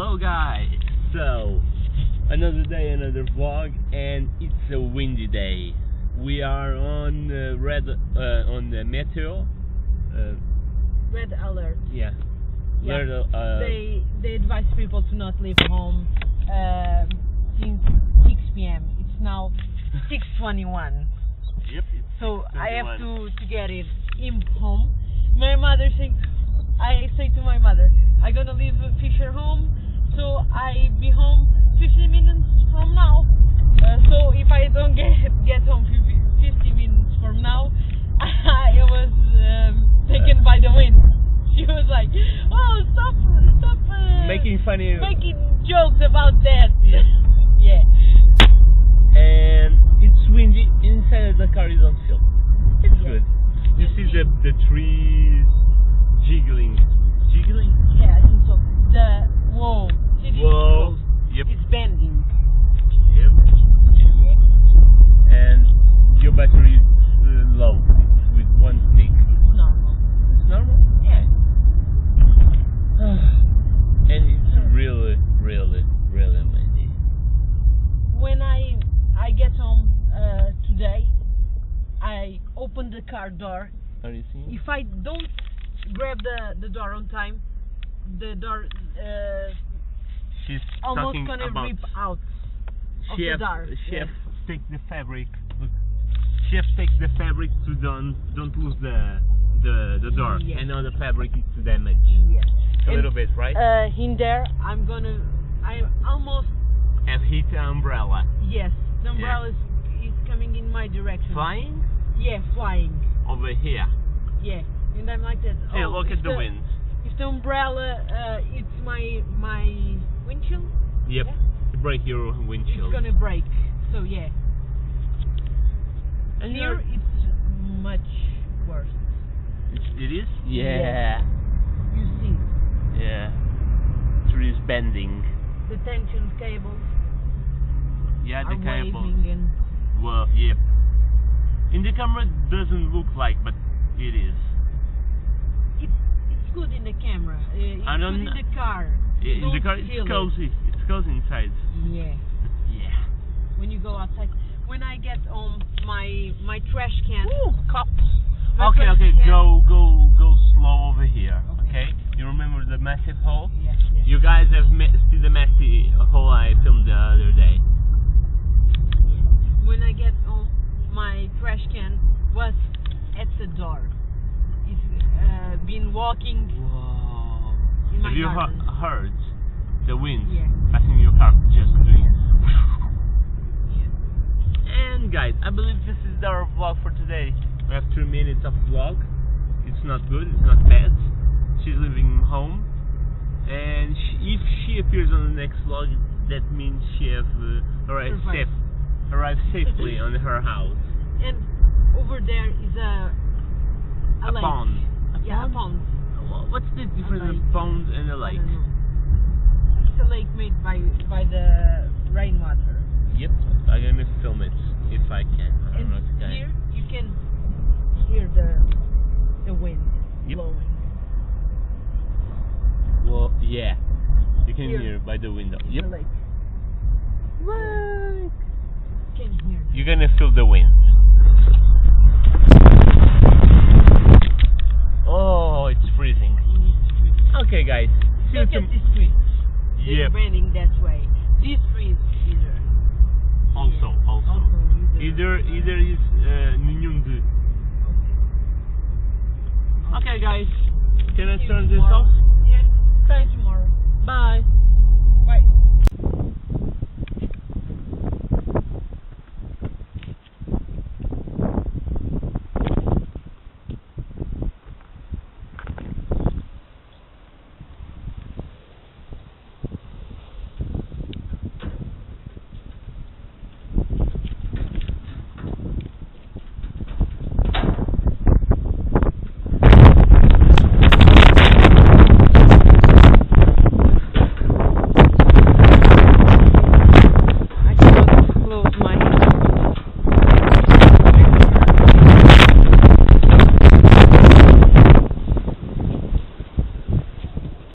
Hello guys! So, another day, another vlog, and it's a windy day. We are on on the meteo. Red alert. Yeah. Yeah. They advise people to not leave home since 6 p.m. It's now 6:21. Yep. So I have to get it in home. My mother saying, I say to my mother, I'm gonna leave Fisher home, so I be home 50 minutes from now. So if I don't get home 50 minutes from now, I was taken by the wind. She was like, "Oh, stop making jokes about that." Yeah. Yeah. And it's windy inside the car. You don't feel. It's good. You see the trees jiggling. Yeah, I think so. Whoa. Whoa. Yep. It's bending. Yep. And your battery is low with one stick. It's normal. It's normal? Yeah. And it's really windy. When I get home today, I open the car door. Are you seeing? If I don't grab the door on time, the door she's almost talking gonna about rip out of the door. She has to take the fabric. Look, she has to take the fabric to don't lose the door. Yeah. And now the fabric is damaged. Yeah. A little bit, right? In there, I almost have hit the umbrella. Yes, the umbrella is coming in my direction. Flying? Yeah, flying. Over here. Yeah, and I'm like that. Hey, look at the wind. If the umbrella it's my windshield. Yep. Yeah? To break your windshield. It's gonna break. So yeah. And here it's much worse. It is? Yeah. You see. Yeah. Trees bending. The tension cables. Yeah, are the cables. waving and Well, yep. In the camera it doesn't look like, but it is. It's good in the camera. It's good in the car. In the car it's cozy. It's cozy inside. Yeah. Yeah. When you go outside. When I get home, my trash can. Ooh, cops. My Okay. can. Go slow over here. Okay. You remember the massive hole? Yes. You guys have seen the messy hole I filmed the other day. When I get home, my trash can was at the door. It's been walking. Whoa. In my Have you garden. heard the wind Yeah. passing your car? Just doing. And guys, I believe this is our vlog for today. We have 2 minutes of vlog. It's not good, it's not bad. She's leaving home, and if she appears on the next vlog, that means she have arrived safely on her house. And over there is a lake. Pond. Yeah, a pond. What's the difference of pond and a lake? I don't know. It's a lake made by the rainwater. Yep, I'm gonna film it if I can. I don't know if I can. Here you can hear the wind blowing. Well, yeah, you can Here. hear by the window. Yep. The lake. Right. You can hear. You're gonna feel the wind. Oh, it's freezing. Okay, guys. Look at this tree. Yep. It's bending that way. This tree is either. Also. Either is nenhum de. Okay, guys. Can I turn this off?